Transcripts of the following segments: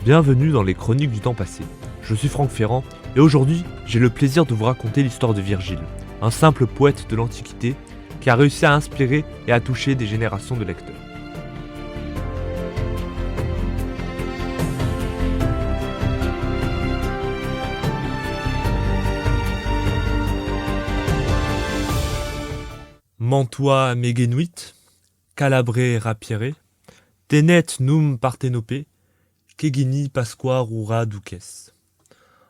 Bienvenue dans les Chroniques du temps passé. Je suis Franck Ferrand et aujourd'hui, j'ai le plaisir de vous raconter l'histoire de Virgile, un simple poète de l'Antiquité qui a réussi à inspirer et à toucher des générations de lecteurs. Mantua megenuit, calabre rapiere, tenet num partenope, Kegini Pasqua Rura Duques.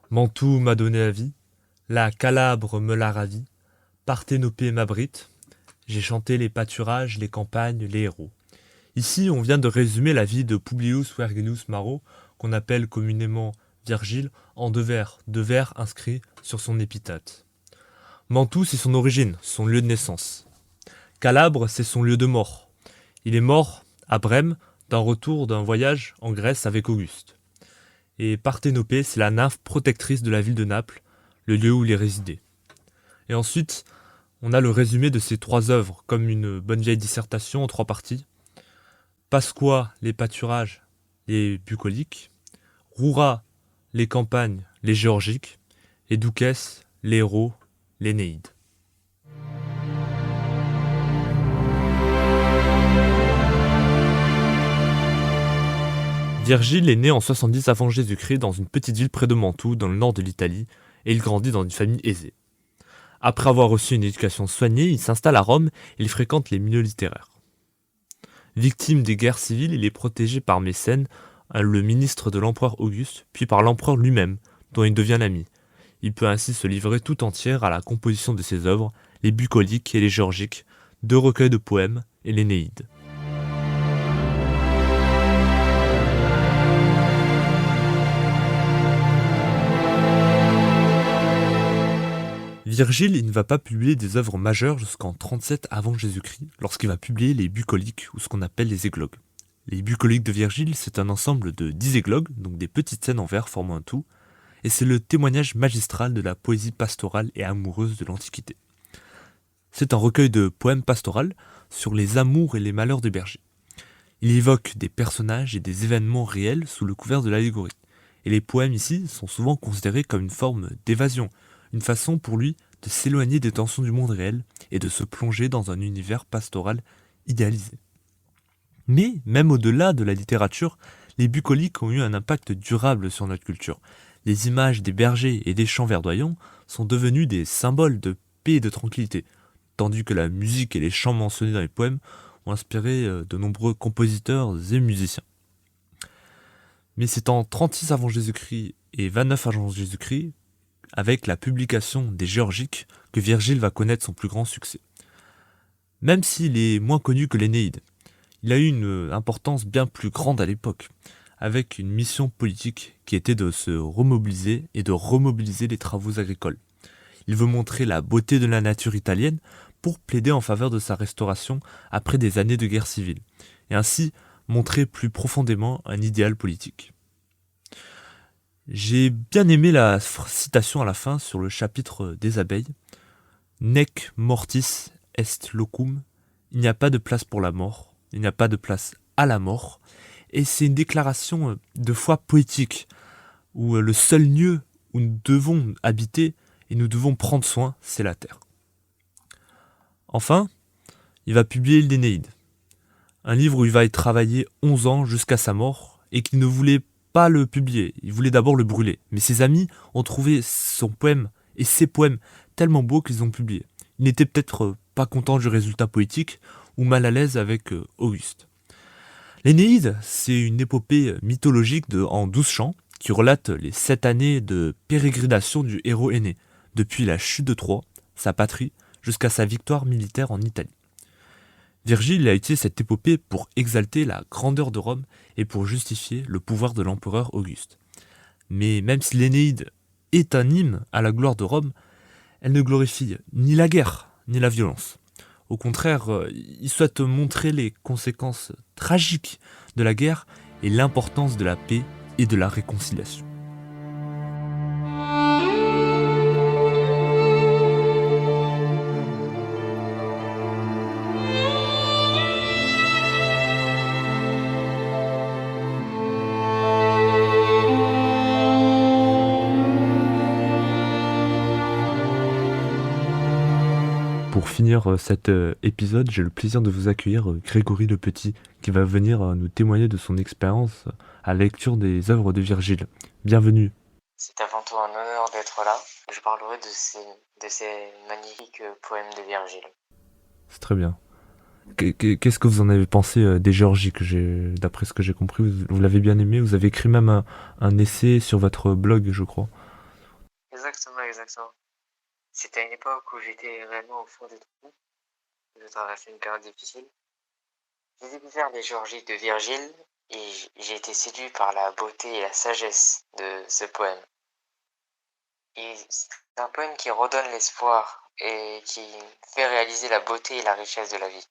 Mantoue m'a donné la vie, la Calabre me l'a ravi, Parthénope m'abrite, j'ai chanté les pâturages, les campagnes, les héros. Ici, on vient de résumer la vie de Publius Verginius Maro, qu'on appelle communément Virgile, en deux vers inscrits sur son épitaphe. Mantoue, c'est son origine, son lieu de naissance. Calabre, c'est son lieu de mort. Il est mort à Brême, d'un retour d'un voyage en Grèce avec Auguste. Et Parthénope, c'est la nymphe protectrice de la ville de Naples, le lieu où il est résidé. Et ensuite, on a le résumé de ces trois œuvres, comme une bonne vieille dissertation en trois parties. Pasqua, les pâturages, les bucoliques. Rura, les campagnes, les géorgiques. Et Duques, les héros, l'Énéide. Virgile est né en 70 avant Jésus-Christ dans une petite ville près de Mantoue, dans le nord de l'Italie, et il grandit dans une famille aisée. Après avoir reçu une éducation soignée, il s'installe à Rome et il fréquente les milieux littéraires. Victime des guerres civiles, il est protégé par Mécène, le ministre de l'empereur Auguste, puis par l'empereur lui-même, dont il devient l'ami. Il peut ainsi se livrer tout entière à la composition de ses œuvres, les bucoliques et les géorgiques, deux recueils de poèmes et l'Énéide. Virgile il ne va pas publier des œuvres majeures jusqu'en 37 avant Jésus-Christ, lorsqu'il va publier les bucoliques, ou ce qu'on appelle les églogues. Les bucoliques de Virgile, c'est un ensemble de 10 églogues, donc des petites scènes en vers formant un tout, et c'est le témoignage magistral de la poésie pastorale et amoureuse de l'Antiquité. C'est un recueil de poèmes pastoraux sur les amours et les malheurs des bergers. Il évoque des personnages et des événements réels sous le couvert de l'allégorie. Et les poèmes ici sont souvent considérés comme une forme d'évasion, une façon pour lui de s'éloigner des tensions du monde réel et de se plonger dans un univers pastoral idéalisé. Mais, même au-delà de la littérature, les bucoliques ont eu un impact durable sur notre culture. Les images des bergers et des champs verdoyants sont devenues des symboles de paix et de tranquillité, tandis que la musique et les chants mentionnés dans les poèmes ont inspiré de nombreux compositeurs et musiciens. Mais c'est en 36 avant Jésus-Christ et 29 avant Jésus-Christ, avec la publication des Géorgiques, que Virgile va connaître son plus grand succès. Même s'il est moins connu que l'Énéide, il a eu une importance bien plus grande à l'époque, avec une mission politique qui était de se remobiliser et de remobiliser les travaux agricoles. Il veut montrer la beauté de la nature italienne pour plaider en faveur de sa restauration après des années de guerre civile, et ainsi montrer plus profondément un idéal politique. J'ai bien aimé la citation à la fin sur le chapitre des abeilles. Nec mortis est locum. Il n'y a pas de place pour la mort. Il n'y a pas de place à la mort. Et c'est une déclaration de foi poétique, où le seul lieu où nous devons habiter et nous devons prendre soin, c'est la terre. Enfin, il va publier l'Énéide, un livre où il va y travailler 11 ans jusqu'à sa mort et qu'il ne voulait pas le publier, il voulait d'abord le brûler. Mais ses amis ont trouvé son poème et ses poèmes tellement beaux qu'ils ont publié. Il n'était peut-être pas content du résultat poétique ou mal à l'aise avec Auguste. L'Énéide, c'est une épopée mythologique en 12 chants qui relate les 7 années de pérégrination du héros aîné, depuis la chute de Troie, sa patrie, jusqu'à sa victoire militaire en Italie. Virgile a utilisé cette épopée pour exalter la grandeur de Rome et pour justifier le pouvoir de l'empereur Auguste. Mais même si l'Énéide est un hymne à la gloire de Rome, elle ne glorifie ni la guerre ni la violence. Au contraire, il souhaite montrer les conséquences tragiques de la guerre et l'importance de la paix et de la réconciliation. pour finir cet épisode, j'ai le plaisir de vous accueillir Grégory Le Petit, qui va venir nous témoigner de son expérience à la lecture des œuvres de Virgile. Bienvenue. C'est avant tout un honneur d'être là. Je parlerai de ces magnifiques poèmes de Virgile. C'est très bien. Qu'est-ce que vous en avez pensé des Géorgies d'après ce que j'ai compris, vous l'avez bien aimé, vous avez écrit même un essai sur votre blog, je crois. Exactement. C'était à une époque où j'étais réellement au fond des trous. Je traversais une période difficile. J'ai découvert les Géorgies de Virgile et j'ai été séduit par la beauté et la sagesse de ce poème. Et c'est un poème qui redonne l'espoir et qui fait réaliser la beauté et la richesse de la vie.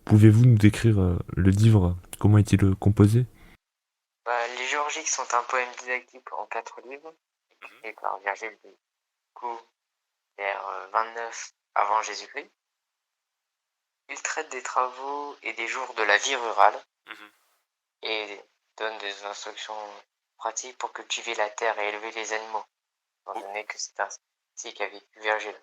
Pouvez-vous nous décrire le livre? Comment est-il composé? Les Géorgiques sont un poème didactique en 4 livres, écrit par Virgile du coup vers 29 avant Jésus-Christ. Il traite des travaux et des jours de la vie rurale et donne des instructions pratiques pour cultiver la terre et élever les animaux, étant donné que c'est ainsi qu'a vécu Virgile.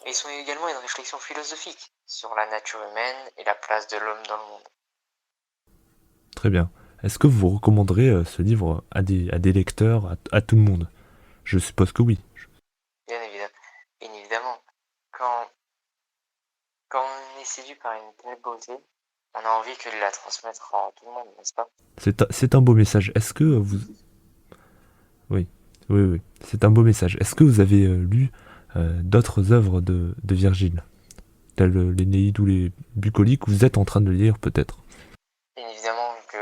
Et ils sont également une réflexion philosophique sur la nature humaine et la place de l'homme dans le monde. Très bien. Est-ce que vous recommanderez ce livre à des lecteurs, à tout le monde? Je suppose que oui. Bien évidemment. Quand on est séduit par une telle beauté, on a envie de la transmettre à tout le monde, n'est-ce pas? C'est un beau message. Est-ce que vous... Oui. C'est un beau message. Est-ce que vous avez lu d'autres œuvres de Virgile, telles l'Énéide ou les Bucoliques, vous êtes en train de lire peut-être? Bien évidemment que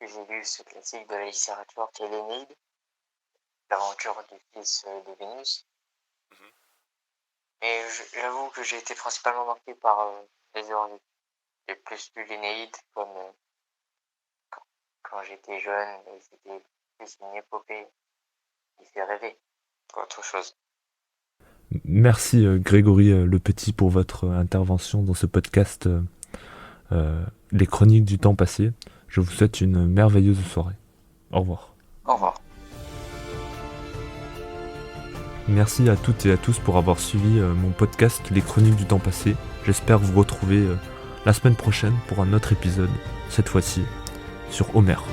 j'ai lu ce classique de la littérature qui est l'Énéide, l'aventure du fils de Vénus. Mais j'avoue que j'ai été principalement marqué par les Géorgiques. J'ai plus lu l'Énéide comme quand j'étais jeune, et c'était plus une épopée qui fait rêver qu'autre chose. Merci Grégory Le Petit pour votre intervention dans ce podcast Les Chroniques du temps passé. Je vous souhaite une merveilleuse soirée. Au revoir. Au revoir. Merci à toutes et à tous pour avoir suivi mon podcast Les Chroniques du temps passé. J'espère vous retrouver la semaine prochaine pour un autre épisode, cette fois-ci sur Homère.